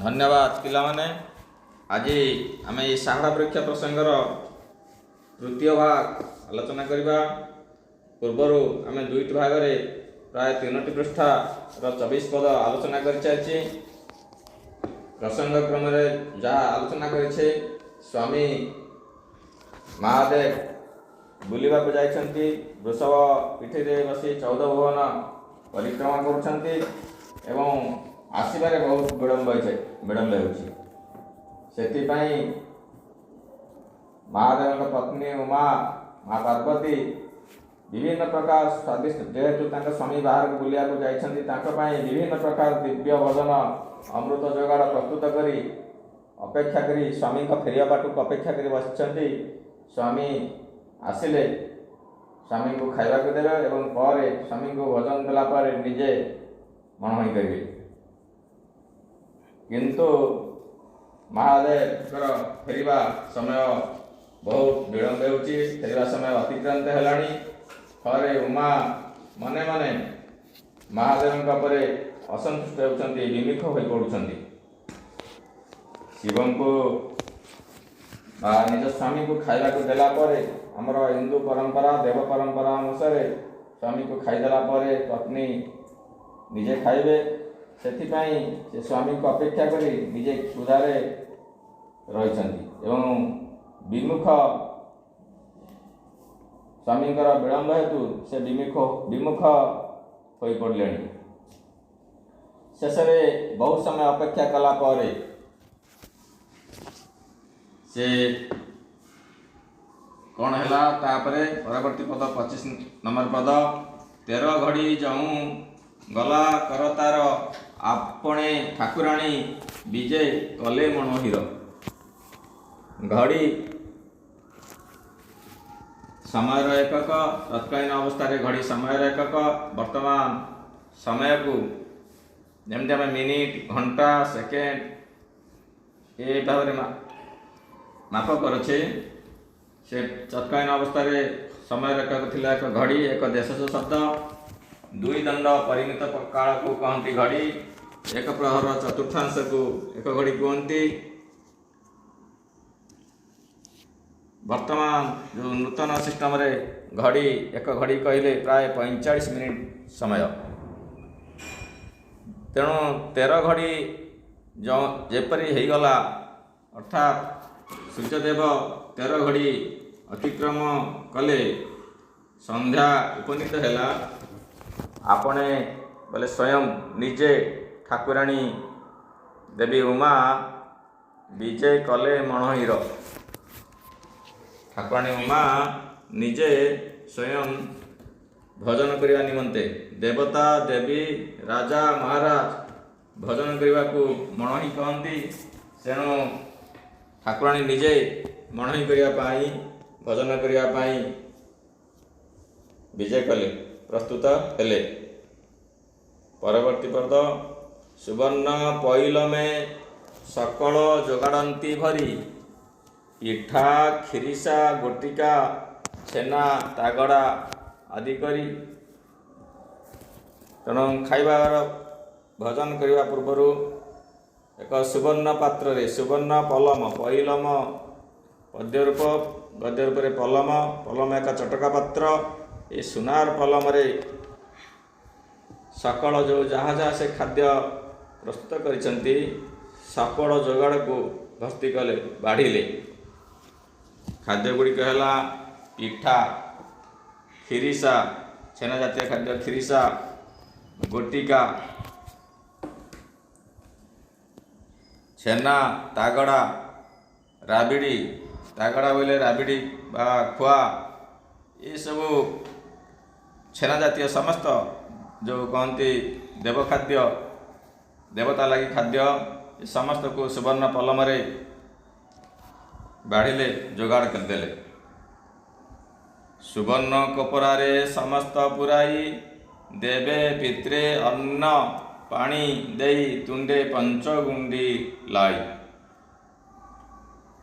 धन्यवाद पिलामाने। आज आम ये साहड़ा परीक्षा प्रसंगर तृतीय भाग आलोचना करवा। पूर्वर आम दुईट भाग में प्राय 3टी पृष्ठा 24 पद आलोचना कर सारी। प्रसंग क्रम जहाँ आलोचना करे स्वामी महादेव बुलवा को जाइछन्ति। वृषभ पीठी रे बसी 14 भुवन परिक्रमा करुछन्ति एवं आसबार बहुत विलम्ब होती। महादेव पत्नी उमा माँ पार्वती विभिन्न प्रकार स्वादिष्ट जेहेतु स्वामी बाहर को बुलिया को जाइछन्ति विभिन्न प्रकार दिव्य भोजन अमृत जोगाड़ प्रस्तुत करी अपेक्षा करी स्वामी का फेरिया बाटू अपेक्षा करी बसिछन्ति। स्वामी आसिले स्वामी को खाइबा को देवे एवं पर स्वामी को भोजन देला पर निजे मनमोही करेंगे। किंतु महादेव फेरिबा समय बहुत विलम्ब होची। फेरिबा समय अतिक्रांत हेलानी। थरे उमा मने मने महादेव पर असंतुष्ट होती विमुख हो पड़ुछन्ति। शिवम को निज स्वामी को खाइबा को देला पर आमर हिंदू परंपरा देव परंपरा अनुसार स्वामी को खाईदेला पर पत्नी निजे खाइबे। से स्वामी को अपेक्षा करी निजे क्षुधारे रही एवं विमुख स्वामी विलम्ब हेतु से विमुख हो पड़े। शेष में बहुत समय अपेक्षा कला पर से कौन है तापरे परवर्ती पद 25 नंबर पद 13 घड़ी जाऊँ गला करतार आपणे ठाकुराणी विजय कले मनोहीर। घड़ी समय एकक तत्कालीन अवस्था घड़ी समय एकक वर्तमान समय को जमती आम मिनिट घंटा सेकेंड ये भाव में माप करे। से तत्कालीन अवस्था समय एकक थिला एक घड़ी एक देशज शब्द। दुई दंड परिमित काल को कहती घड़ी। एक प्रहर चतुर्थांश को एक घड़ी कहती। वर्तमान जो नूतन सिस्टम रे घड़ी एक घड़ी कहले प्राय 45 मिनिट समय। तेणु 13 घड़ी जो जेपरी हो गला अर्थात सूर्यदेव 13 घड़ी अतिक्रम कले संध्या उपनीत है। आपणे बोले स्वयं निजे ठाकुराणी देवी उमा विजय कले मनोहीर। ठाकुराणी उमा निजे स्वयं भजन करने निमंते देवता देवी राजा महाराज भजन करने को मनोही कहती। तेणु ठाकुराणी निजे मनोही करने भजन करने विजय कले प्रस्तुत हेले। परवर्ती पद सुवर्ण पैल में सकल जोगाड़ती भरी पिठा खिरीसा गोटिका छेना तागड़ा आदि करी। तेणु खाइबार भजन करने पूर्वर एक सुवर्ण पात्र रे सुवर्ण पलम पैलम पद्यरूप गद्यरूप पलम एक चटका पात्र। ये सुनार पलम रे सकल जो जहाँ जहाँ से खाद्य प्रस्तुत करिसेंती सकल जोगाड़ को भर्ती कले बाढ़िले। खाद्य गुड़िक है पिठा खिरीसा छेना जातीय खाद्य खिरीसा गोटिका छेना तागड़ा राबिड़ी तागड़ा बोले राबिड़ी बा खुआ ये सब छेना जातीय समस्त जो कहती देव खाद्य देवता लगी खाद्य समस्त को सुवर्ण पलम रे बाढ़िले जोगाड़ करदेले। सुवर्ण कोपरा रे समस्त पुराई देवे पित्रे अन्न पानी देई तुंडे पंचगुंडी लाई।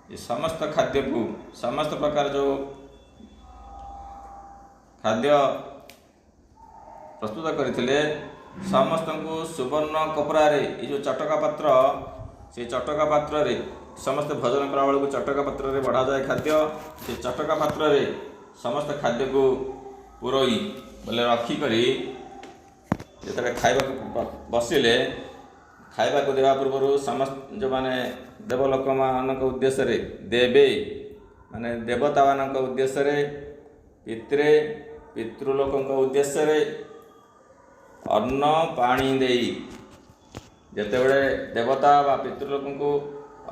ये समस्त खाद्य को समस्त प्रकार जो खाद्य प्रस्तुत करथिले समस्त को सुवर्ण कपड़ा रे ये जो चटका पात्र से चटका पात्र रे समस्त भोजन कला बेलू चटका पात्र रे बढ़ा जाए खाद्य। से चटका पात्र रे समस्त खाद्य को पुरोई बोले रखिकरी जिते खाइबा बसिले खाइबा को देवा पूर्व समस्त जो माने देवलोक मान उद्देश्य रे देवे माने देवता मान उद्देश्य रे पितृ पितृलोक उद्देश्य रे अन्न पानी देई जेतेबेले देवता बा पितृलोक को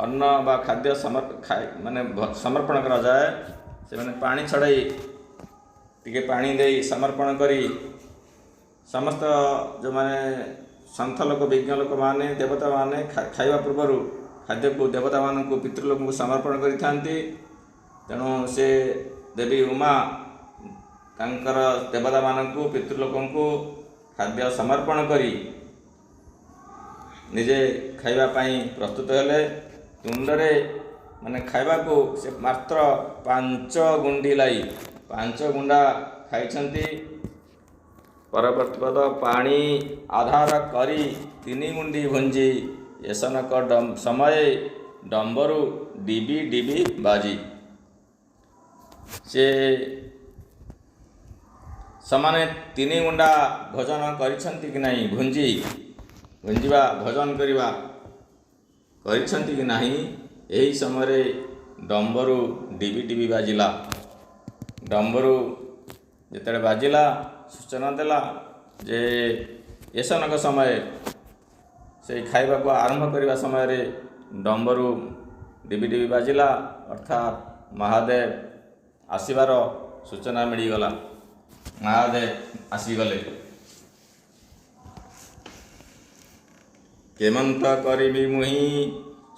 अन्न बा खाद्य माने समर्पण करा जाए से माने पानी छड़ाई टिके पानी देई समर्पण करी समस्त जो माने संथ लोक विज्ञ लोक माने देवता माने खाइबा पूर्व खाद्य को देवता मान को पितृलोक को समर्पण करि थांती। तेणु से देवी उमा तांकर देवता मान को पितृलोक को खाद्य समर्पण करी निजे खाइबा पाई प्रस्तुत हेले। तुंडरे माने खाइबा को से मात्र 5 गुंडी लाई 5 गुंडा खाइछंती। परवर्ती पद पानी आधार करी 3 गुंडी भुंजी एसनक समय डम्बरू डिबी डिबी बाजी। से समाने 3 गुंडा भोजन करिछंती कि नहीं भुंजीबा भोजन करिबा करिछंती कि नहीं एही समय डम्बरू डिबी डिबी बाजिला। डम्बरू जेतेबेले बाजिला सूचना देला जे एसनक समय से खाइबा को आरंभ करने समय रे डम्बरू डिबी डिबी बाजिला अर्थात महादेव आसीबार सूचना मिलीगला। महादेव आसीगले। केमंत करिबी मुहि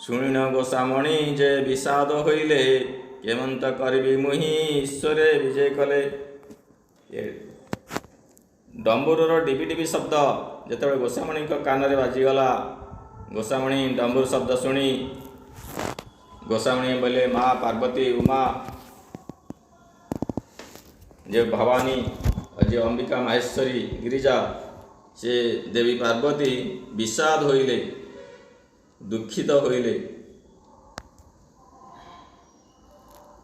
शुणिन गोसामणि जे विषाद होइले केमंत करिबी मुहि ईश्वरे विजय कले। डम्बरूर डिबी डिबी शब्द जिते गोसामणि कान में बाजिगला गोसामणि डम्बूर शब्द शुणी गोसामणि बोले माँ पार्वती उमा जे भवानी जे अंबिका माहेश्वरी गिरिजा से देवी पार्वती विषाद होइले दुखित होइले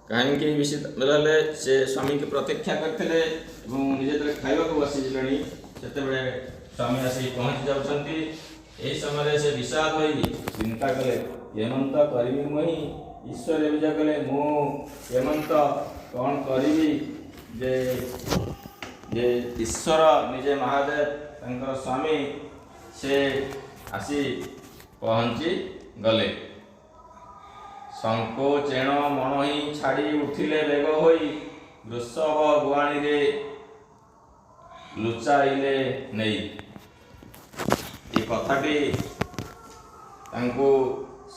कहीं बेले से स्वामी की प्रतीक्षा करते निजे खाइबा को बसीले से स्वामी आसी पहुँची जाउछंती। एही समय से विषाद होई चिंता कले हेमंत करिबी मुहि ईश्वर विजय कले मु हेमंत कौन करिबी जे जे ईश्वर निजे महादेव तंकर स्वामी से आसी पहुँची गले। संकोचेण मनहि छाड़ी उठिले बेग होई वृषभ गुआणी रे लुचाइले नहीं। ये कथाटी तांको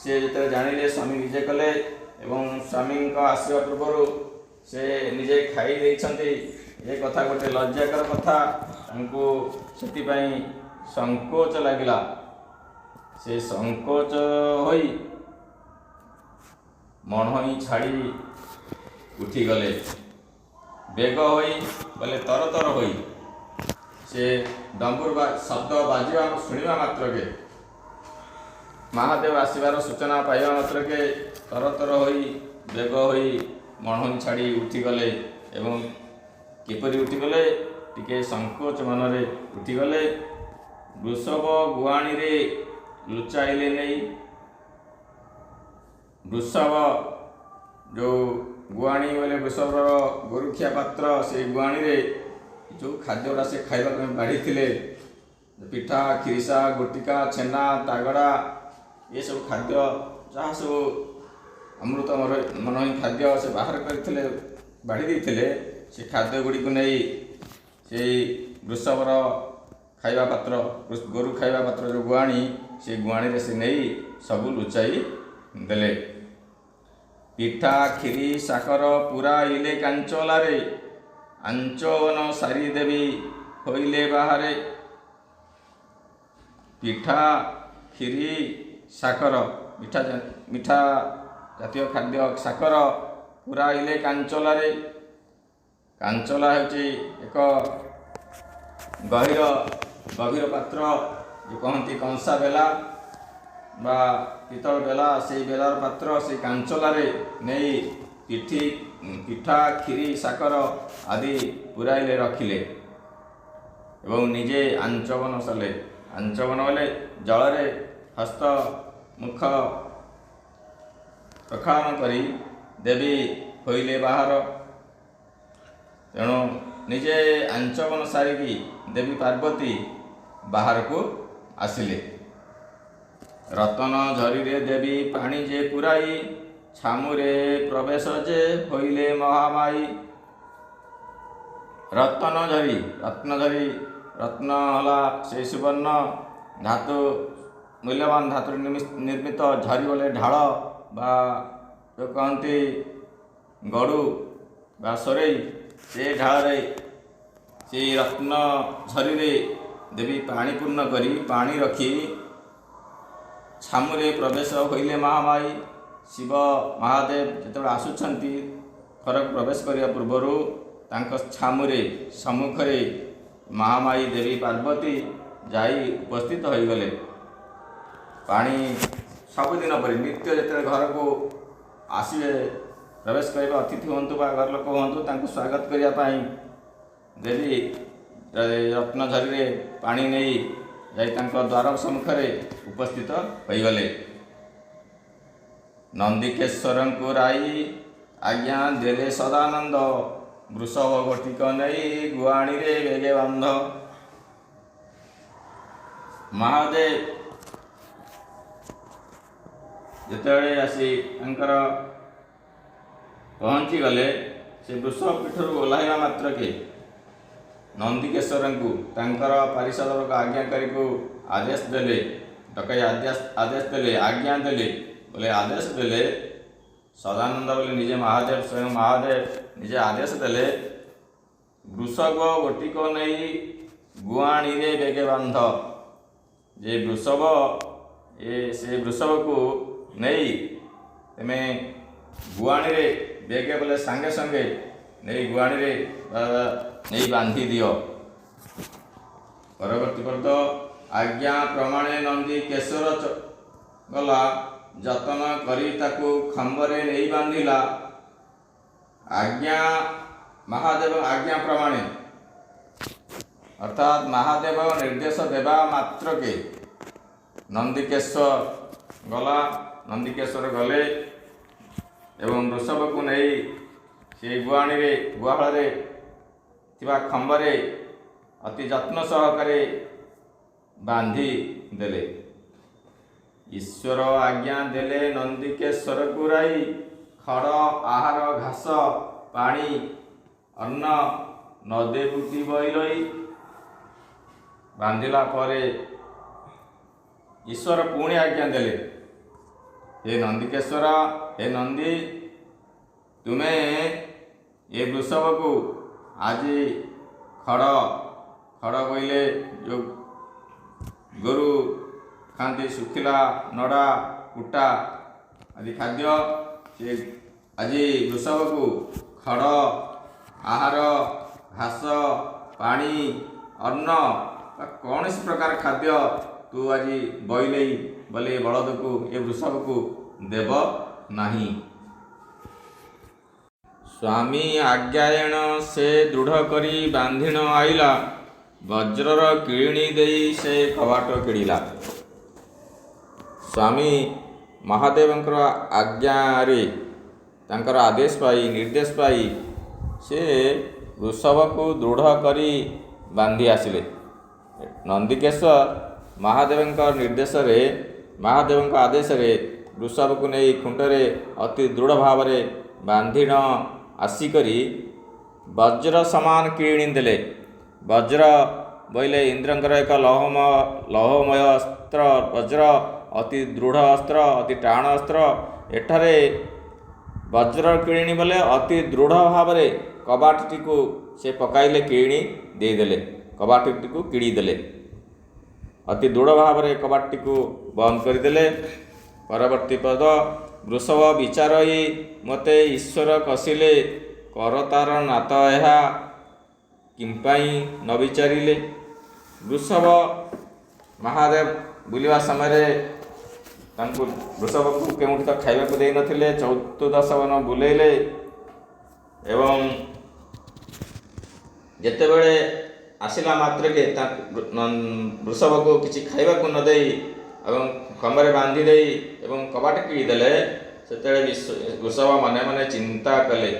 से जते जानिले स्वामी विजय कले एवं स्वामी का आसीबा पूर्व से निजे खाई देइछंती। ये कथा गोटे लज्जाकर कथा तांको सेति पई संकोच लागिला। से संकोच होई मनहि छाड़ी उठी गले बेग होई बोले तर तर होई से डम्बूर शब्द बाजिबा शुणिबा मात्र के महादेव आसीबार सूचना पाइबा मात्र के तर तर होई बेग होई मनहि छाड़ी उठी गले एवं किपरि उठी गले टिके संकोच मनरे उठी गले। वृषभ गुआणी रे लुचाइले नहीं। वृषभ जो गुआणी बोले वृषभ गोरुखिया पात्र से गुआणी रे जो खाद्य से खाइबा बाढ़ी थिले पिठा खिरिसा गोटिका छेना तागड़ा ये सब खाद्य जहाँ सब अमृत मनोही खाद्य से बाहर करते बाढ़ी देते से खाद्य गुड़ी को नहीं से वृषभर खाइबा पात्र गोरु खाइबा पात्र जो गुआणी से गुआणी रे से नहीं सबू लुचाई देले। पिठा खिरी साकर पूरा इले कांचलारे आंचवन सारी देवी होइले बाहरे। पिठा खिरी साकर मिठा जातीय खाद्य साकर पूरा इले कांचलारे। कांचला होची एक गभीर पात्र जो कहती कंसा बेला बा पितल बेला से बेलार पात्र से कांचलारे नहीं पिठा खीरी साकर आदि पुराइले रखिले एवं निजे आंचवन सले। आंचवन बोले जलरे हस्त मुख प्रक्षालन करी देवी होइले बाहर। तेणु निजे आंचवन सारिकी देवी पार्वती बाहर को आसिले। रतन झरी रे देवी पानी जे पुराई छामुरे प्रवेश जे होइले महामाई। रत्न झरी रत्न हला से सुवर्ण धातु मूल्यवान धातु निर्मित झरी बोले ढाल बा जो कहती गड़ू बा सोरेई से ढाल से रत्न झरी रे देवी पानी पूर्ण करी पानी रखी छामुरे प्रवेश होइले महामाई। शिव महादेव जितेबाला आसुछंती घर प्रवेश करने पूर्वर तांको छामुरे सम्मुखरे महामाई देवी पार्वती जाई उपस्थित हो गले। पानी सबुदिन पर नित्य जिते घर को आसवे प्रवेश करेंगे अतिथि हूँ बा घर लोक हूँ स्वागत करने देवी रत्नझरी रे पानी नहीं जाई द्वार सम्मुखरे उपस्थित हो गले। नंदिकेश्वर को राई आज्ञा देले सदानंद वृषभ गोटिक नहीं गुआणी रे बेगे बांध। महादेव जिते आसी पहुँची गले से वृषभ पीठर ओह्लैवा मात्र के नंदिकेश्वर को पारिषद आज्ञाकारी को आदेश देले डकई आदेश देले आज्ञा देले बोले आदेश देले सदानंद बोले निजे महादेव स्वयं महादेव निजे आदेश देले वृषभ गोटिक नहीं गुआणी रे बेगे बांध। जे वृषभ से वृषभ को नहीं तेमे गुआणी रे बेगे बोले सांगे संगे नहीं गुआणी रे नहीं बांधी दियो। परवर्ती पर्द आज्ञा प्रमाणे नंदी केशर गला जतन करी ताकू खंबरे नहीं बांधिला। आज्ञा महादेव आज्ञा प्रमाणे अर्थात महादेव निर्देश देवा मात्र के नंदिकेश्वर गले एवं वृषभ को नहीं से गुआणी रे गुहाल रे खंबरे अति जत्न सहकारे बांधी देले। ईश्वर आज्ञा देले नंदिकेश्वर गुराई खड़ आहार घास पानी अन्न नदे बुटी बइलई। बांधिला परे ईश्वर पुणी आज्ञा देले हे नंदिकेश्वर हे नंदी तुम्हें ये वृषभ को आज खड़ बोले जो गोरु खाती सुखिला नड़ा कुटा आदि खाद्य से आज वृषभ को खड़ आहार घास पानी अन्न कौन सी प्रकार खाद्य तू आज बइले बोले बलद को ये वृषभ को देव नहीं। स्वामी आज्ञायण से दृढ़ करी बांधिण आइला वज्रर किणी देई से कवाट किड़िला। स्वामी महादेवंकर आज्ञा रे तांकर आदेश पाई निर्देश पाई से वृषभ को दृढ़ करी बांधी आसिले। नंदिकेश्वर महादेवंकर निर्देश रे महादेवंकर आदेश रे वृषभ को नहीं खुंटरे अति दृढ़ भाव रे बांधिण आसिकरी वज्र समान किणी देले। वज्र बोले इंद्रंकर एक लौहमय अस्त्र वज्र अति दृढ़ अस्त्र अति टाण अस्त्र। एठारे वज्र किणी बोले अति दृढ़ भाव रे कबाटटी को से पकाइले किणी देदेले कबाटटी को किड़ी देले अति दृढ़ भाव रे कबाटटी को बंद करदेले। परवर्ती पद वृषभ विचारई मते ईश्वर कसिले करतार नात एहा किंपाई न विचारिले। वृषभ महादेव बुलिवा समय ତାଙ୍କୁ ବୃଷଭକୁ କେଉଁଠି ତ ଖାଇବାକୁ ଦେଇନଥିଲେ, ଚତୁର୍ଦଶ ବନ ବୁଲେଇଲେ ଏବଂ ଯେତେବେଳେ ଆସିଲା ମାତ୍ରକେ ବୃଷଭକୁ କିଛି ଖାଇବାକୁ ନ ଦେଇ ଏବଂ ଖମ୍ବରେ ବାନ୍ଧି ଦେଇ ଏବଂ କବାଟ କିଳିଦେଲେ, ସେତେବେଳେ ବୃଷଭ ମନେ ମନେ ଚିନ୍ତା କଲେ,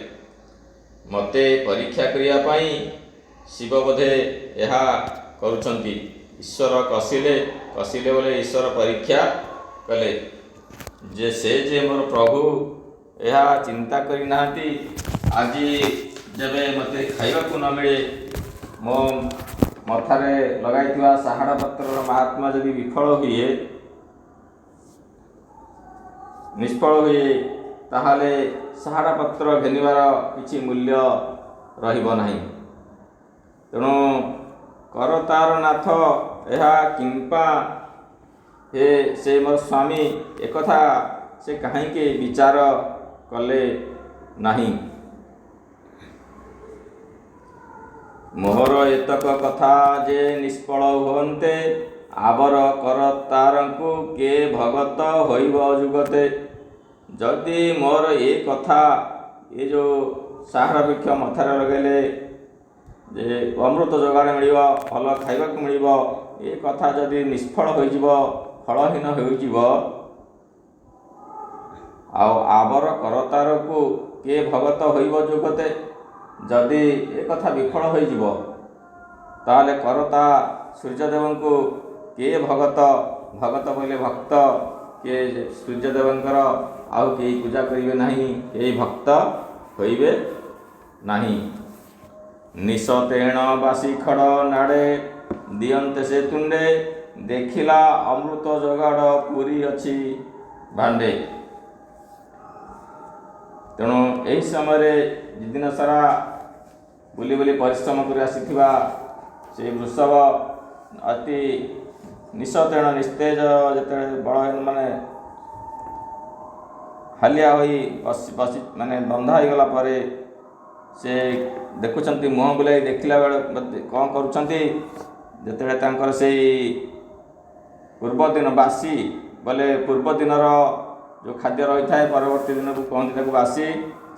ମୋତେ ପରୀକ୍ଷା କରିବା ପାଇଁ ଶିବ ବୋଧେ ଏହା କରୁଛନ୍ତି। ଈଶ୍ୱର କଷିଲେ ବୋଲି ଈଶ୍ୱର ପରୀକ୍ଷା କଲେ ଯେ ସେ ଯେ ମୋର ପ୍ରଭୁ ଏହା ଚିନ୍ତା କରିନାହାନ୍ତି। ଆଜି ଯେବେ ମୋତେ ଖାଇବାକୁ ନ ମିଳେ, ମୋ ମଥାରେ ଲଗାଇଥିବା ଶାହାଡ଼ ପତ୍ରର ମହାତ୍ମା ଯଦି ନିଷ୍ଫଳ ହୁଏ, ତାହେଲେ ଶାହାଡ଼ ପତ୍ର ଘେନିବାର କିଛି ମୂଲ୍ୟ ରହିବ ନାହିଁ। ତେଣୁ କରତାର ନାଥ ଏହା କିମ୍ପା ହେ ସେ ମୋର ସ୍ୱାମୀ, ଏକଥା ସେ କାହିଁକି ବିଚାର କଲେ ନାହିଁ। ମୋହର ଏତକ କଥା ଯେ ନିଷ୍ଫଳ ହୁଅନ୍ତେ, ଆବର କରତାରଙ୍କୁ କେ ଭଗତ ହୋଇବ ଯୁଗତେ। ଯଦି ମୋର ଏ କଥା, ଏ ଯେଉଁ ଶାହାଡ଼ ବୃକ୍ଷ ମଥାରେ ଲଗାଇଲେ ଯେ ଅମୃତ ଯୋଗାଣ ମିଳିବ, ଭଲ ଖାଇବାକୁ ମିଳିବ, ଏ କଥା ଯଦି ନିଷ୍ଫଳ ହୋଇଯିବ, ଫଳହୀନ ହୋଇଯିବ, ଆଉ ଆବର କରତାରକୁ କିଏ ଭଗତ ହୋଇବ ଯୁଗତେ, ଯଦି ଏ କଥା ବିଫଳ ହୋଇଯିବ, ତାହେଲେ କରତା ସୂର୍ଯ୍ୟଦେବଙ୍କୁ କିଏ ଭଗତ ବୋଇଲେ ଭକ୍ତ, କିଏ ସୂର୍ଯ୍ୟଦେବଙ୍କର ଆଉ କେହି ପୂଜା କରିବେ ନାହିଁ, କେହି ଭକ୍ତ ହୋଇବେ ନାହିଁ। ନିଶ ତେଣ ବାସି ଖଡ଼ ନାଡ଼େ, ଦିଅନ୍ତେ ସେ ତୁଣ୍ଡେ, ଦେଖିଲା ଅମୃତ ଯୋଗାଡ଼ ପୁରୀ ଅଛି ଭାଣ୍ଡେ। ତେଣୁ ଏହି ସମୟରେ ଦିନ ସାରା ବୁଲି ବୁଲି ପରିଶ୍ରମ କରି ଆସିଥିବା ସେ ବୃଷଭ ଅତି ନିଶତେଣ ନିସ୍ତେଜ, ଯେତେବେଳେ ବଳ ମାନେ ହାଲିଆ ହୋଇ ବସି ବନ୍ଧା ହୋଇଗଲା ପରେ ସେ ଦେଖୁଛନ୍ତି, ମୁହଁ ବୁଲାଇ ଦେଖିଲା ବେଳେ କ'ଣ କରୁଛନ୍ତି, ଯେତେବେଳେ ତାଙ୍କର ସେଇ ପୂର୍ବଦିନ ବାସି ବୋଲେ ପୂର୍ବ ଦିନର ଯେଉଁ ଖାଦ୍ୟ ରହିଥାଏ, ପରବର୍ତ୍ତୀ ଦିନକୁ କହନ୍ତି ତାକୁ ବାସି।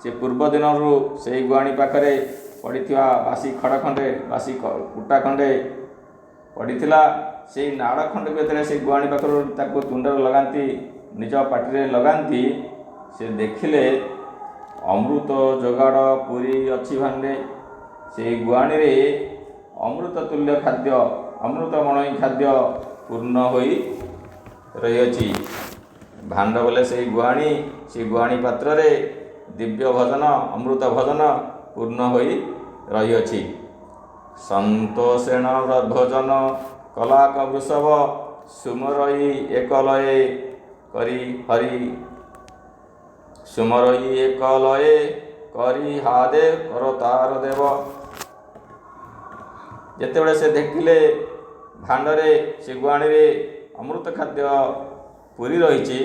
ସେ ପୂର୍ବ ଦିନରୁ ସେଇ ଗୁହାଣୀ ପାଖରେ ପଡ଼ିଥିବା ବାସି ଖଡ଼ ଖଣ୍ଡେ, ବାସି କୁଟା ଖଣ୍ଡେ ପଡ଼ିଥିଲା। ସେଇ ନାଡ଼ ଖଣ୍ଡକୁ ଯେତେବେଳେ ସେଇ ଗୁହାଣୀ ପାଖରୁ ତାକୁ ତୁଣ୍ଡରେ ଲଗାନ୍ତି, ନିଜ ପାଟିରେ ଲଗାନ୍ତି, ସେ ଦେଖିଲେ ଅମୃତ ଯୋଗାଡ଼ ପୁରୀ ଅଛି ଭାଣ୍ଡେ। ସେଇ ଗୁହାଣୀରେ ଅମୃତ ତୁଲ୍ୟ ଖାଦ୍ୟ, ଅମୃତମଣଇ ଖାଦ୍ୟ ପୂର୍ଣ୍ଣ ହୋଇ ରହିଅଛି। ଭାଣ୍ଡ ବୋଲେ ସେଇ ଗୁହାଣୀ, ସେଇ ଗୁହାଣୀ ପାତ୍ରରେ ଦିବ୍ୟ ଭୋଜନ, ଅମୃତ ଭୋଜନ ପୂର୍ଣ୍ଣ ହୋଇ ରହିଅଛି। ସନ୍ତୋଷେଣ ଭୋଜନ କଲାକ ବୃଷଭ, ସୁମରଇ ଏକଲଏ କରି ହରି। ସୁମରଇ ଏକଲଏ କରି ହାଦେ କରତାର ଦେବ। ଯେତେବେଳେ ସେ ଦେଖିଲେ ଭାଣ୍ଡରେ, ସେ ଗୁହାଣୀରେ ଅମୃତ ଖାଦ୍ୟ ପୁରୀ ରହିଛି,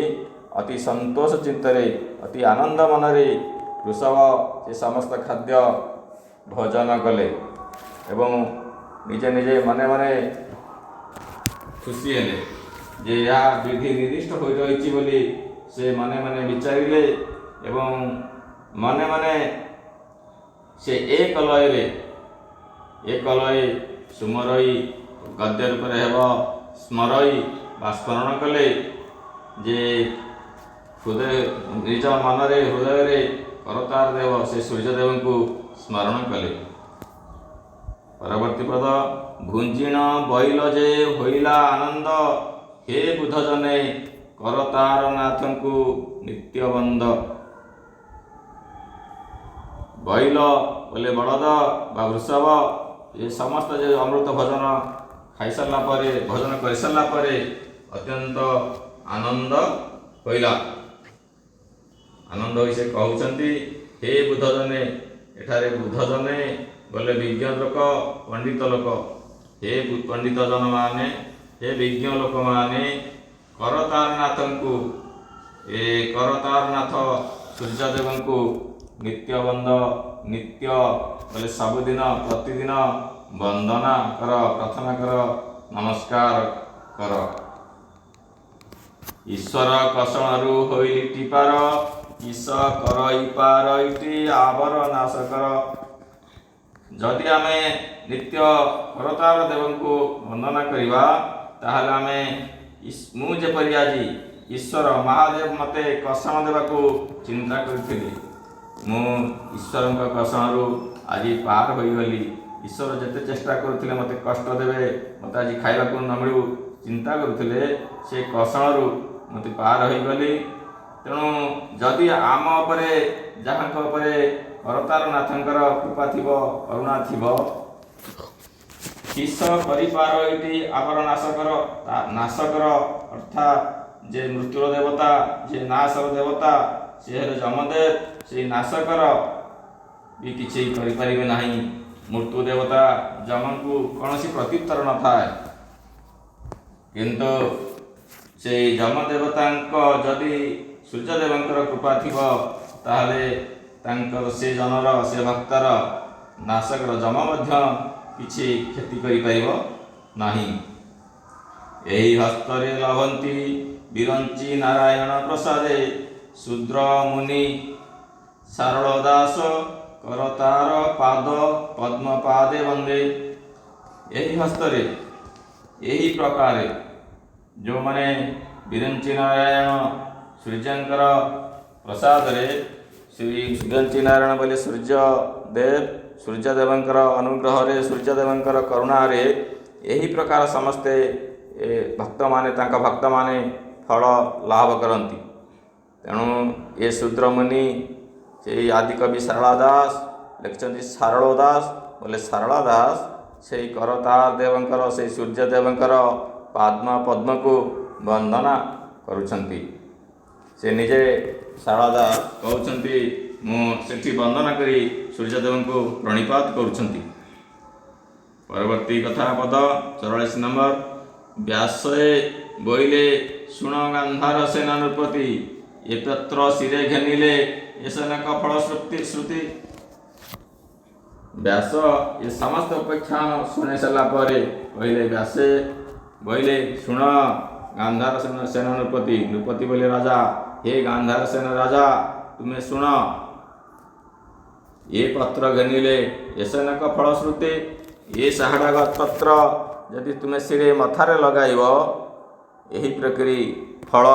ଅତି ସନ୍ତୋଷ ଚିତ୍ତରେ, ଅତି ଆନନ୍ଦ ମନରେ ବୃଷଭ ସେ ସମସ୍ତ ଖାଦ୍ୟ ଭୋଜନ କଲେ ଏବଂ ନିଜେ ନିଜେ ମନେ ମନେ ଖୁସି ହେଲେ ଯେ ଏହା ବିଧି ନିର୍ଦ୍ଦିଷ୍ଟ ହୋଇ ରହିଛି ବୋଲି ସେ ମନେ ମନେ ବିଚାରିଲେ ଏବଂ ମନେ ମନେ ସେ ଏକଲୟରେ ସୁମରଇ ଗଦ୍ୟ ରୂପରେ ହେବ ସ୍ମରଇ ବା ସ୍ମରଣ କଲେ ଯେ ନିଜ ମନରେ ହୃଦୟରେ କରତାର ଦେବ ସେ ସୂର୍ଯ୍ୟଦେବଙ୍କୁ ସ୍ମରଣ କଲେ। ପରବର୍ତ୍ତୀ ପଦ, ଭୁଞ୍ଜିଣ ବଇଲ ଯେ ହୋଇଲା ଆନନ୍ଦ, ହେ ବୁଧଜନେ କରତାର ନାଥଙ୍କୁ ନିତ୍ୟବନ୍ଦ। ବଇଲ ବୋଲେ ବଳଦ ବା ବୃଷଭ, ଏ ସମସ୍ତ ଯେ ଅମୃତ ଭୋଜନ ଖାଇସାରିଲା ପରେ, ଭୋଜନ କରିସାରିଲା ପରେ ଅତ୍ୟନ୍ତ ଆନନ୍ଦ ହୋଇଲା। ଆନନ୍ଦ ହୋଇ ସେ କହୁଛନ୍ତି, ହେ ବୁଧଜନେ, ଏଠାରେ ବୁଧଜନେ ବୋଲେ ବିଜ୍ଞ ଲୋକ, ପଣ୍ଡିତ ଲୋକ। ହେ ପଣ୍ଡିତ ଜନମାନେ, ହେ ବିଜ୍ଞ ଲୋକମାନେ, କରତାର ନାଥଙ୍କୁ, ଏ କରତାର ନାଥ ସୂର୍ଯ୍ୟଦେବଙ୍କୁ ନିତ୍ୟବନ୍ଦ, ନିତ୍ୟ ବୋଲେ ସବୁଦିନ, ପ୍ରତିଦିନ ବନ୍ଦନା କର, ପ୍ରାର୍ଥନା କର, ନମସ୍କାର କର। ईश्वर कषणरू होइली टीपार ईश करई पार इटी आवर नाश कर। जदि आमे नित्य करतार देव को वंदना करवा ताहले आमे मु जेपरि आज ईश्वर महादेव मते कषण देवाकू चिंता करथिली मु ईश्वर कषणरू आज पार होईगली। ईश्वर जेते चेष्टा करथिले मते कष्ट देवे मते आज खाइबाकू न मिलू चिंता करथिले से कषणरू मते पार होईगली। तेणु जदि आम उपरे जहां उपरे करतार नाथंकर कृपा थिबो करुणा थिबो ईश करिपार इति आवर नाश कर अर्थात जे मृत्युर देवता जे नाशर देवता से हेले जमदेव से नाशकर भी किछि करि परिबे नाही। मृत्यु देवता जमन को कौनसी प्रत्युत्तर न थाए किंतु से जमदेवता जदि सूर्यदेवंकर कृपा थिबो ताहले तांकर से जनर से भक्तर नाशकर जम मध्य किछि क्षति करि परिबो नाही। एही हस्तरे लभंती विरंची नारायण प्रसादे शूद्र मुनि सारल दास करतार पाद पद्म पादे वंदे। एही हस्तरे एही प्रकार जो माने विरंची नारायण सूर्यंकर प्रसाद रे श्री विरंची नारायण बोले सूर्यदेवंकर अनुग्रह रे सूर्यदेवंकर करुणा रे यही प्रकार समस्ते भक्त माने तांका भक्त माने फल लाभ करती। तेणु ये शूद्र मुनि से आदिकवि सारला दास लिखिं सारल दास बोले सारला दास से करतार देवंकर से सूर्यदेवंकर पद्म पद्म को वंदना करुछंती। से निजे सारला दास कहउछंती मु सेठी वंदना करी सूर्यदेव को प्रणिपात करुछंती। परवर्ती कथा पद 44 नंबर व्यासए बोइले शुण गांधार सेना नृपति ये पत्र शिरे घेनिले ये सेनक फल श्रुति। व्यास ये समस्त उपाख्यान शुणी सारा कहले व्यासे बोइले शुण गांधार सेना नृपति नृपति बोले राजा हे गांधार सेना राजा तुम्हें शुण ये पत्र घेनिले ये सेनक फल श्रुति। ये साहाड़ा पत्र यदि तुम्हें सिरे मथारे लगाइब यही प्रक्रिय फल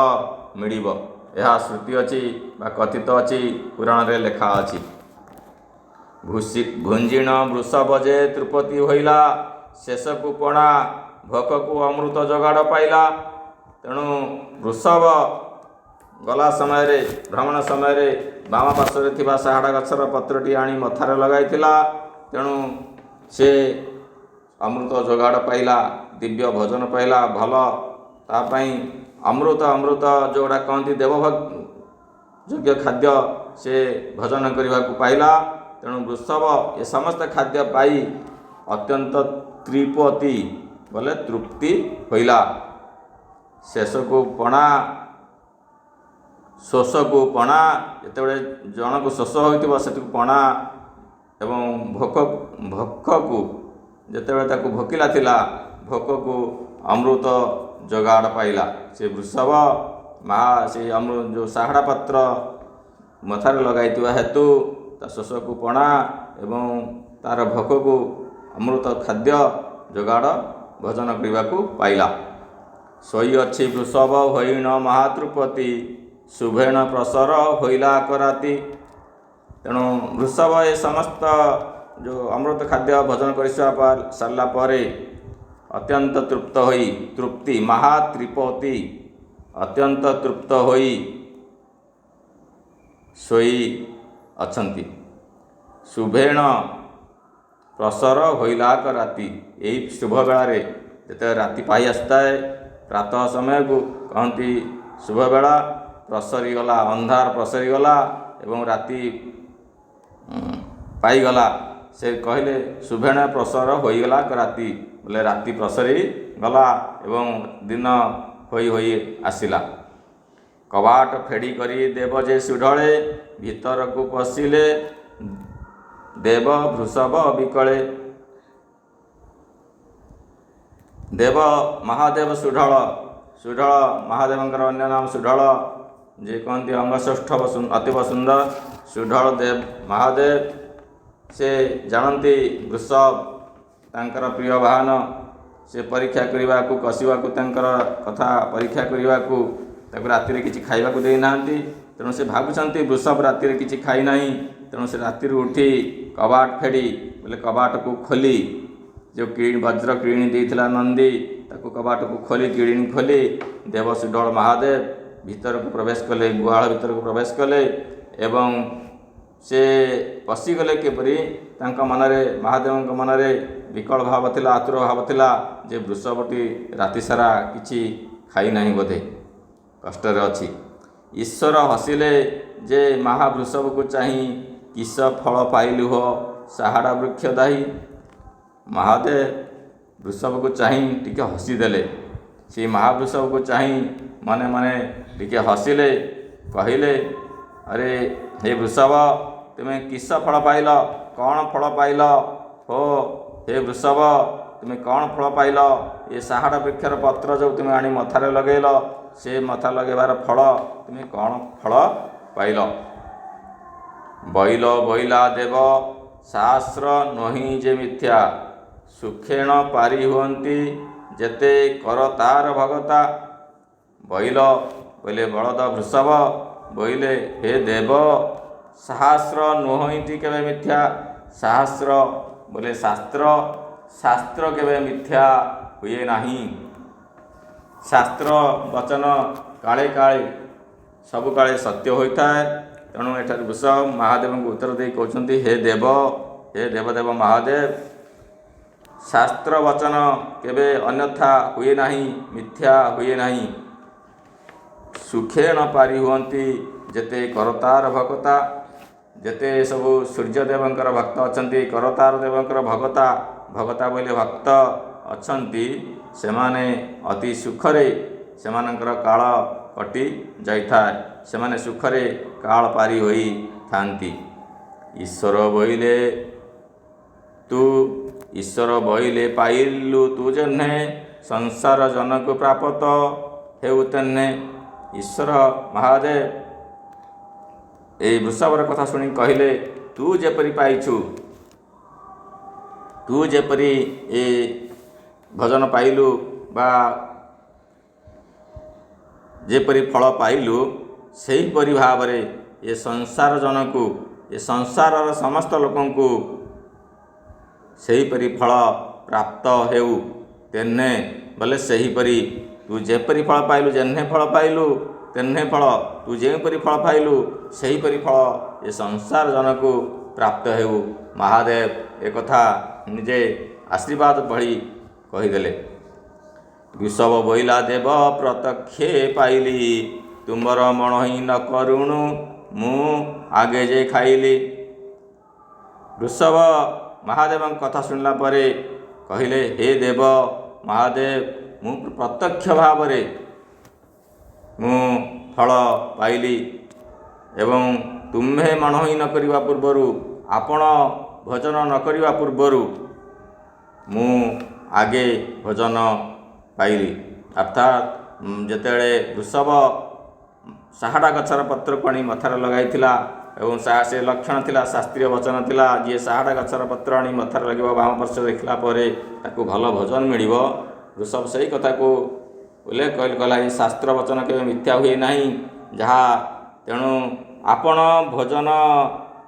मिलिब यह श्रुति अच्छी कथित अच्छी पुराण रे लेखा अच्छी। भुंजीण वृषभ जे त्रिपति होइला शेष को पणा भोक को अमृत जगाड़ पाइला। तेणु वृषभ गला समय रे भ्रमण समय रे बाम पार्श्व थिबा साहाड़ा गछर पत्रटी आनी मथारे लगाइथिला। तेणु से अमृत जोगाड़ पाइला दिव्य भोजन पाइला भल तापाई अमृत अमृत जोड़ा कहती देवयोग्य खाद्य से भोजन करने को पाइला। तेणु वृषभ ये समस्त खाद्य पाई अत्यंत त्रिपति बोले तृप्ति होइला। शेष को पणा शोष को पणा जिते जन को शोष हो पणा एवं भोक को जिते ताकू भोकिला थिला भोक को अमृत जोगाड़ पाइला। से वृषभ महा से अमृत जो साहाड़ा पत्र मथारे लगाई हेतु ता शोष को पणा एवं तार भोक को अमृत खाद्य जोगाड़ भोजन करने को पाइला। सोई अच्छी वृषभ होइण महातृपति शुभेण प्रसर होइला कराती। तेणु वृषभ ये समस्त जो अमृत खाद्य भोजन कर सारा पर अत्यंत तृप्त होई तृप्ति महात्रिपति अत्यंत तृप्त होई सोई अछंती। शुभेण प्रसर होइला राति यही शुभ बेला जिते राति पाई आसता है प्रातः समय को कहती शुभ बेला प्रसरी गला अंधार प्रसरी गला एवं राति पाईगला से कहले शुभेण प्रसर होइगला राति बोले राति प्रसरी गला एवं दिन होई होई आसिला। कबाट फेड़ी करी देव जे सुढळे भीतर को पशिले देव वृषभ विकले। देव महादेव सुढळ सुढल महादेवंकर अन्य नाम सुढल जे कहते अंगश्रेष्ठ अतीव सुंदर सुढल देव महादेव से जानती वृषभ तांकर प्रिय वाहन से परीक्षा करने को कसवा कथा परीक्षा करने को राति किसी खाइबा देना तेणु से भावुं वृषभ राति किसी खाई ना तेणु से राति उठी कबाट फेड़ी बोले कबाट को खोली जो वज्र किणी देता नंदी ताकू कबाट को खोली किणी खोली देव सुढल महादेव भीतर को प्रवेश कले गुहाल भीतर को प्रवेश कले एवं से पशिगले किपरि मनरे महादेव मनरे विकल भाव थिला आतुर भाव थिला जे वृषभटी राति सारा किछि खाई नहीं बोधे कष्टर अच्छी ईश्वर हसिले जे महावृषभ को चाही किस फल पाइलु हो साहाड़ा वृक्ष दाही महादेव वृषभ को चाही टिके हसीदेले से महावृषभ को चाही मने मने टिके हसिले कहले अरे हे वृषभ तुम्हें किस फल पाइल कौन फल पाइल हो हे वृषभ तुम्हें कौन फल पाइल ये साहाड़ा वृक्षर पत्र जो तुम्हें आनी मथारे लगेल से मथा लगेबार फल तुम्हें कौन फल पाइल बैल बैला देव सहस्र नही जे मिथ्या सुखेण पारी हुंती जेते कर तार भगता बैल बोले बलद वृषभ बोले हे देव सहस्र नुहईटी केवे मिथ्या सहस्र बोले शास्त्र शास्त्र केवे मिथ्या हुए नहीं शास्त्र वचन काले काले सबु काले सत्य होता है तेणु एठार वृषभ महादेव को उत्तर दे कहते हे देवदेव महादेव शास्त्र वचन केवे अन्यथा हुए नहीं मिथ्या हुए नहीं सुखेण पारी हुंती जेते करतार भगता जेते सबु सूर्यदेवंकर भक्त अछंती करतार देवंकर भगता भगता बोले भक्त अछंती सेमाने अति सुखरे सेमानंकर काल कटि जाइथाय सेमाने सुखरे काल पारी होई थांती ईश्वर बोइले तू ईश्वर बोइले पाइलु तू जन्हे संसार जनक प्राप्त हेउ तेन्हे ईश्वर महादेव ए वृषभर कथा शुणी कहले तू जेपरी पाइछु तू जेपरी ए भजन पाइलु बा जेपरी फल पाइलु सही परि भाव रे ए संसार जनकु ए संसार समस्त लोकंकु सही परि फल प्राप्त हेउ तेन्ने बोले सही परि तू जेपरी फल पाइलु जेन्हे फल पाइलु तेन्हे फल तू जेपरी फल पाइलु सही परि फल ए संसार जनकु प्राप्त हेउ महादेव एक कथा निजे आशीर्वाद भली कहीदेले वृषभ बोइला देव प्रत्यक्षे पाइली तुमर मणहि न करुणु मु आगे जे खाइली वृषभ महादेव कथा सुनला परे कहले हे देव महादेव मु प्रत्यक्ष भाव रे मु फल पाइली एवं तुम्हें मणहि न करिवा पूर्वरु आपण भजन न करिवा पूर्वरु मु आगे भजन पाइली अर्थात जेतेबेले वृषभ साहाड़ा गछर पत्र को आनी मथार लगाई एवं से लक्षण थिला शास्त्रीय वचन थिला जी साहाड़ा गछर पत्र आनी मथार लगे वाम वर्ष देखला परे ताकू भल भजन मिलिबो वृषभ सही कथा को उल्लेख कला शास्त्र वचन के मिथ्या हुए नहीं जहाँ तेणु आपण भजन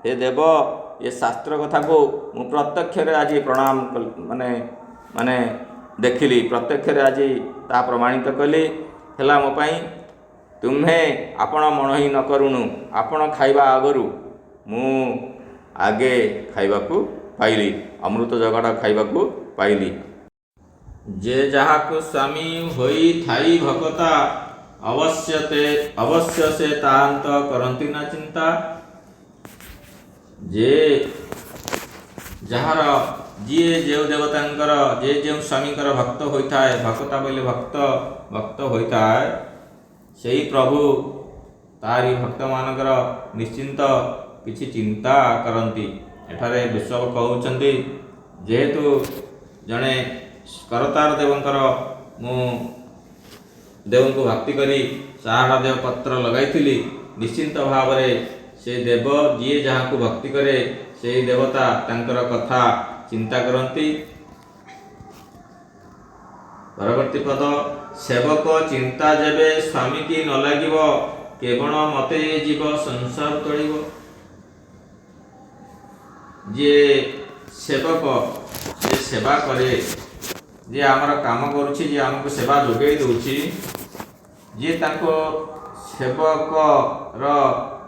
हे देव ये शास्त्र कथा को मु प्रत्यक्ष आज प्रणाम माने माने देखिली प्रत्यक्ष आज ता प्रमाणित कली है मोपाई तुम्हें आपण मणहि न करुणु आपण खाइबा आगरु मु आगे खाइबाकू पाइली अमृत जगड़ा खाइबाकू पाइली जे जहाकु स्वामी होई थाई भगता अवश्य से तांत करंती ना चिंता जे जहार जीए जो देवतांकर जे जो स्वामीकर भक्त होता है भक्ता बोले भक्त होता है से प्रभु तारी भक्त मानकर निश्चिंत किछि चिंता करती एठारे वृषभ कहउछन्ति जेहेतु जड़े करतार देवंकर मु देव को भक्ति करी साहाड़ा देव पत्र लगाई निश्चिंत भाव से देव जी जहाँ को भक्ति करे से देवता तांकर कथा चिंता करती। परवर्ती पद सेवक चिंता जेबे स्वामी की न लागिब केवल मते जीव संसार तोड़िब। जे सेवक जे सेवा करे जे आमर काम करुछि जे आमको सेवा जोगई दउछि जे ताको सेवक रो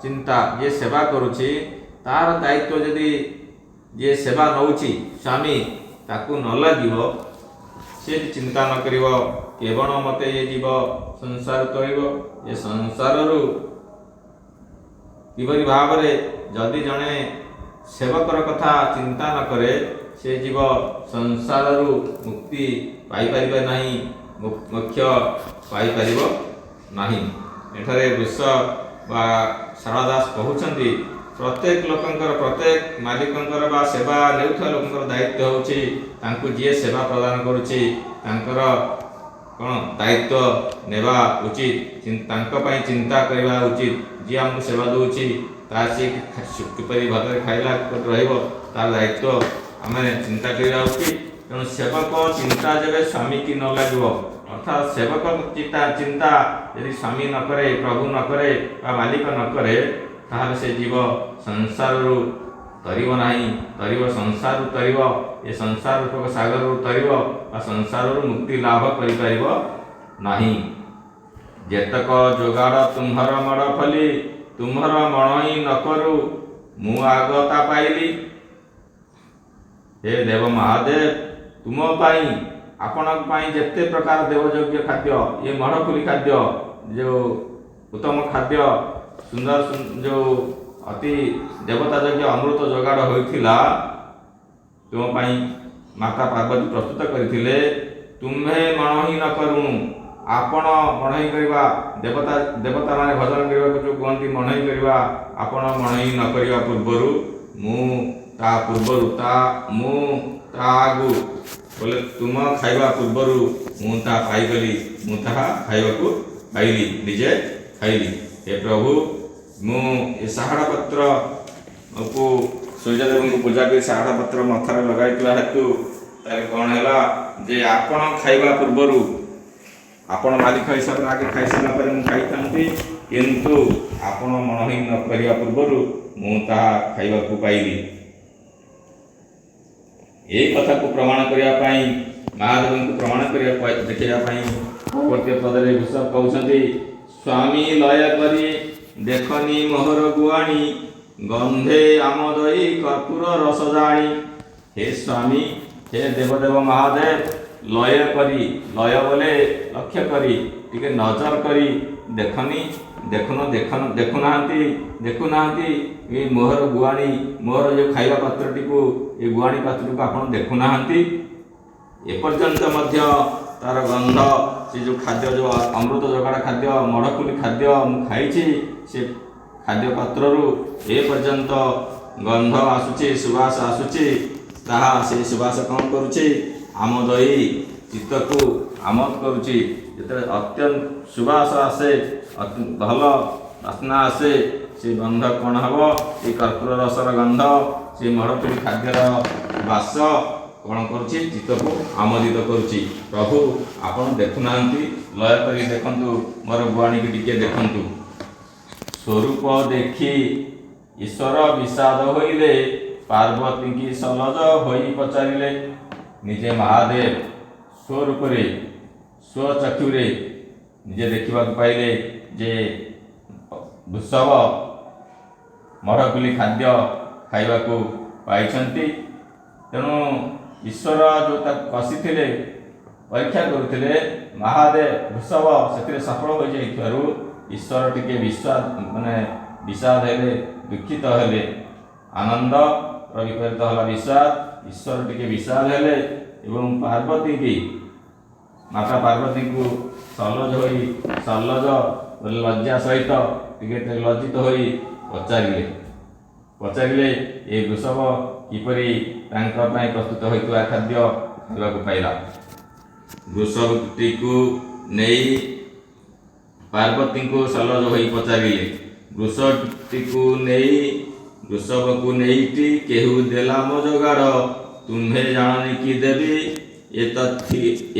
चिंता जे सेवा करुछि तार दायित्व यदि जे सेवा नउछि स्वामी ताकू न लागिब से चिंता न करिब केवल मते ये जीव संसार तोड़िब। ये संसार रु किबरी भाव रे जदि जणे सेवकर कथा चिंता न करे से जीव संसार रु मुक्ति पाई परिबे नाही मोक्ष पाई परिबो नाही। एठारे वृष बा शारदास कहउछन्ति प्रत्येक लोकंकर प्रत्येक मालिकंकर बा सेवा नेउथा लोकंकर दायित्व होछि तांकु जे सेवा प्रदान करुछि तांकर कोन दायित्व नेबा उचित तांक पई चिंता करबा उचित। जे हमको सेवा दउछि ता से किपरि भाବରେ खाइला रहइबो तार दायित्व आमे चिंता करबा उचित। तेणु सेवक चिंता जेबे स्वामी की न लागिबो अर्थात सेवक चिंता यदि स्वामी न करे प्रभु न करे बा मालिक न करे ताहले से जीव संसार रु तरिब नाही तरिब संसार रु तरिब ये संसार रूपक सागर रु तरिब आ संसार रु मुक्ति लाभ करि परिबो नाही। जेतक जोगाड़ तुम्हर मड़ फली तुम्हर मणई न करू मु आगता पाइली। हे देव महादेव तुम पाई आपण पाई जेते प्रकार देवयोग्य खाद्य ये मणफुली खाद्य जो उत्तम खाद्य सुंदर जो अति देवता यज्ञ अमृत जोगाड़ होइथिला तुम पाई माता पार्वती प्रस्तुत करथिले तुम्हे मणहि न करूनु आपण मणहि करबा देवता देवता माने भजन करबा को जो कहंती मणहि करबा आपण मणहि न करबा पूर्वरु मु ता पूर्वरु ता मु ता आगु बोले तुम खाइबा पूर्वरु मु ता पाई गली मु ता खाइबा को पाइली निजे खाइली। हे प्रभु मु ए साहाड़ा पत्र को सूर्यदेव को पूजा कर साहाड़ा पत्र मथार लगाइतला हेतु तार कोन हैला जे आपण खाइबा पूर्वरु आपण मालिक हिसाब रे आगे खाइ सला पर मु खाइतांती किंतु आपण मनहि न करिया पूर्वरु मु ता खाइबा को पाइली। ए कथा को प्रमाण करिया पई महादेव को प्रमाण करिया देखिया पई प्रत्येक पदरे विश्व कहउछंती स्वामी लय करी देखनी मोहर गुआणी गंधे आमदई कर्पूर रस जाणी। हे स्वामी हे देवदेव महादेव लय करी लय बोले लक्ष्य करी टिके नजर करी देखनी देखुनाहांती ये मोहर गुआणी मोहर जो खाइबा पात्रटी को ये गुआणी पात्र को आपण देखुनाहांती एपर्यंत मध्य तार गंध से जो खाद्य जो अमृत जोगाड़ खाद्य मड़कुली खाद्य मु खाइछि से खाद्य पात्र रु ए पर्यंत गंध आसुछि सुवास आसुछि ताहा से सुवास कौन करुछि आमदई चित्त को आमद करुछि। जेते अत्यंत सुवास आसे भल वासना आसे से गंध कौन हबो ए कर्पूर रसर गंध से मड़कुली खाद्यर वास कौन करुछि चित्त को आमोदित करुछि। प्रभु आपण देखुनाहांती लय करी देखंतु मोर गुआणी की टिके देखंतु स्वरूप देखी ईश्वर विषाद होइले पार्वती की सलज होई पचारिले। निजे महादेव स्वरूप रे स्वचक्षु रे निजे देखिबा पाइले जे वृषभ मड़कुली खाद्य खाइबा को पाइछंती। तेणु ईश्वर जो कसी थे परीक्षा करुले महादेव वृषभ से सफल हो जाइथारु ईश्वर टिके विषाद माने विषाद हेले दुखित हेले आनंद विपरीत हला विषाद ईश्वर टिके विषाद हेले एवं पार्वती की माता पार्वती को सलज लज्जा सहित टिके लज्जित होई पचारिले ए वृषभ किपरि तांकर ପାଇଁ प्रस्तुत होइतुआ खाद्य खाइबाकु पाइला। वृषभटी को नेई पार्वती को सलज होई पचारिले वृषभको नेईटी केहू देला मो जोगाड़ तुम्हे जाणनी कि देवी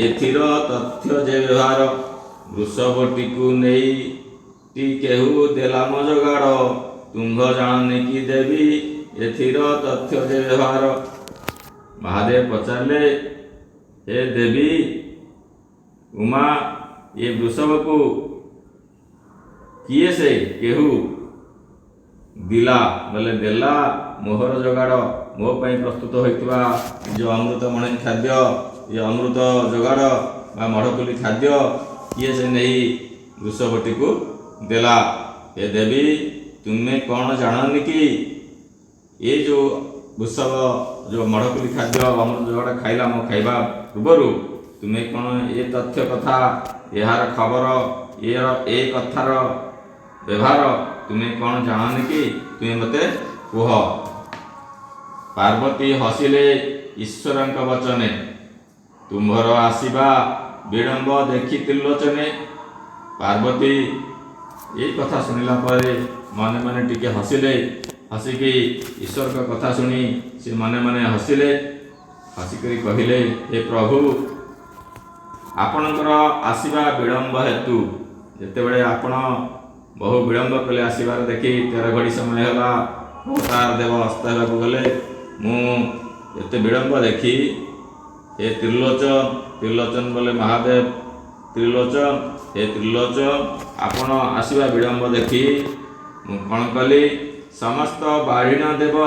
एथिर तथ्य जे व्यवहार वृषभटी को नेईटी केहू देला मो जोगाड़ तुम्भ जाणनी कि देवी एथिर तथ्य जे व्यवहार। महादेव पचारे हे देवी उमा ये वृषभ को किए से केहू दिला बोले देला मोहर जोगाड़ मो पाई प्रस्तुत होइतिबा जो अमृत मणि खाद्य ये अमृत जोगाड़ बा मढ़कुली खाद्य किए से नहीं वृषभटी को देला। हे देवी तुम्हें कौन जाननी कि ये जो वृषभ जो मढ़कुली खाद्य अमृत जोगाड़ खाइला मो खाइबा पूर्व तुम्हें कौन ये तथ्य कथा यार खबर ये कथार व्यवहार तुम्हें कौन जाननी कि तुम्हें मते कुह। पार्वती हसिले ईश्वर वचने तुम्भर आसीबा विलंब देखी त्रिलोचने। पार्वती ये कथा शुणिला परे मने मने टिके हसिले हसिकी ईश्वर का कथा शुणी से मने मने हसिले हसिकरी कहिले हे प्रभु आपणकर आसीबा विलंब हेतु जेतेबेले आपण बहु विलंब कले आसबार देखी 13 घड़ी समय है अवतार देव हस्त होगा गले मुझे विलंब देखी हे त्रिलोचन बोले महादेव त्रिलोचन हे त्रिलोचन आपण आसवा विलंब देखी मु कौन कली समस्त बाढ़ीण देव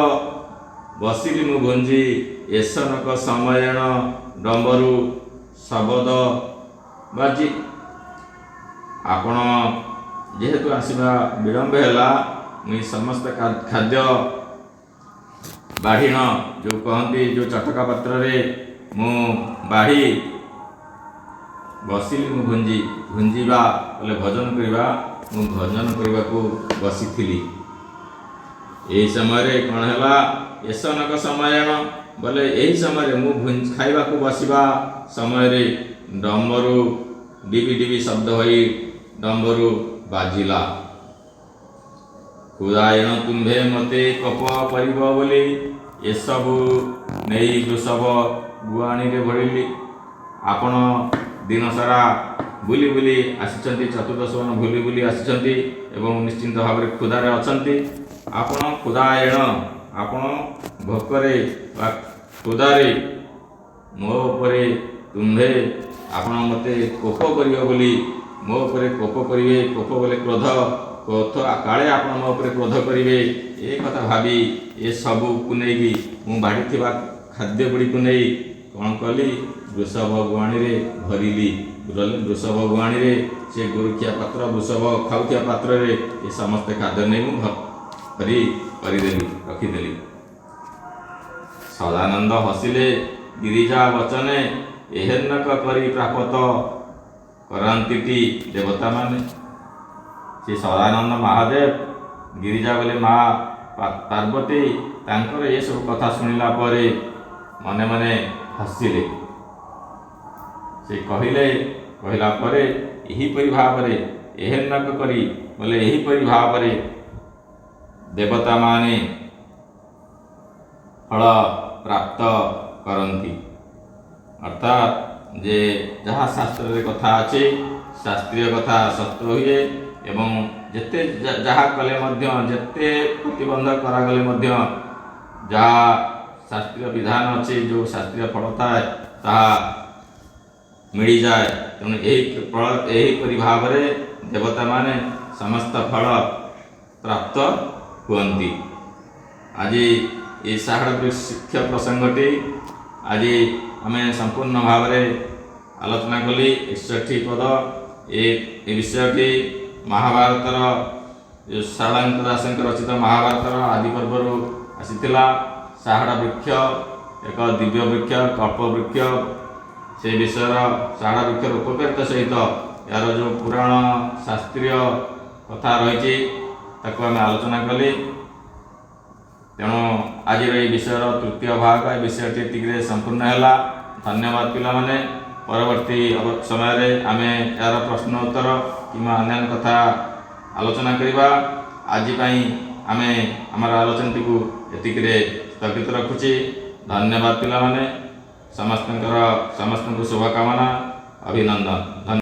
बसिली मु भुंजी एसनक समयण डंबरू शबद बाजी आपण जेहेतु आसवा विलंब है मुई समस्त खाद्य बाढ़ीण जो कहती जो चटका पात्र मु बाढ़ी बसिली मु भुंजीबा बोले भजन करवा मु भजन करने को बसी यही समय कौन है एसनक समय बोले यही समय मु खाइबा को बसवा समय डम्बरू डिबी डिबी शब्द होई डम्बरू बाजिला खुदायण तुम्भे मते कप परिब बोली ए सबु नहीं वृषभ गुआणी रे भरिली आपण दिन सारा बुली बुली आसिचंती चतुर्दश वन बुली बुली आसिचंती एवं निश्चिंत भाव में खुदारे अछंती आपण खुदायण आपण भोकरे बा खुदारे मो उपरे तुम्भे आपण मते कोप करियो बोली मो उपरे कोप करिवे कोप बोले क्रोध क्रोध काले आपण मो उपरे क्रोध करिवे ए कथा भाबी ए सबु को नेकी मु बाड़ी थिबा खाद्य गुड़ी को नहीं कौन कली वृषभ गुआणी रे भरिली वृषभ गुआणी रे से गुरुखिया पात्र वृषभ खाउखिया पात्र रे ये समस्त खाद्य नहीं मु भरी परिदेली रखिदेली। सदानंद हसिले गिरिजा वचने एहेन्नक करी प्राप्त करांतिटी देवता माने से सदानंद महादेव गिरिजा बोले माँ पार्वती तांकर ये सब कथा शुणिला परे मने मने हसिले से कहला परे एहीपरि भाव रे एहेन्नक करी बोले एहीपरि भाव रे देवता माने फल प्राप्त करंती अर्थात जे जहाँ शास्त्र रे कथा अच्छे शास्त्रीय कथा सत्य हुए एवं जेते जहाँ कले मध्य जेते प्रतिबंध करागले मध्य जहाँ शास्त्रीय विधान अच्छे जो शास्त्रीय फल थाए ताहा मिल जाए तेणु यही भाव में देवता माने समस्त फल प्राप्त हुअन्ति। आज ये साहड़ वृक्ष प्रसंगटी आज आम संपूर्ण भाव में आलोचना कली 61 पद ए विषयटी महाभारतर जो शारदानंद दास रचित महाभारतर आदि पर्वर आसीथिला साहड़ वृक्ष एक दिव्य वृक्ष कल्प वृक्ष से विषय साहड़ वृक्ष उपकारिता सहित यार जो पुराण शास्त्रीय कथा रही आम आलोचना कली तेणु आज विषयर तृतीय भाग ए विषयटी एतिके संपूर्ण है। धन्यवाद पिला माने परवर्ती समय आम यार प्रश्न उत्तर किंवा अन्य कथा आलोचना करवा। आज आमे आमर आलोचना को एतिकरे स्थगित रखुची। धन्यवाद पिला माने। समस्त को शुभकामना, अभिनंदन। धन्यवाद।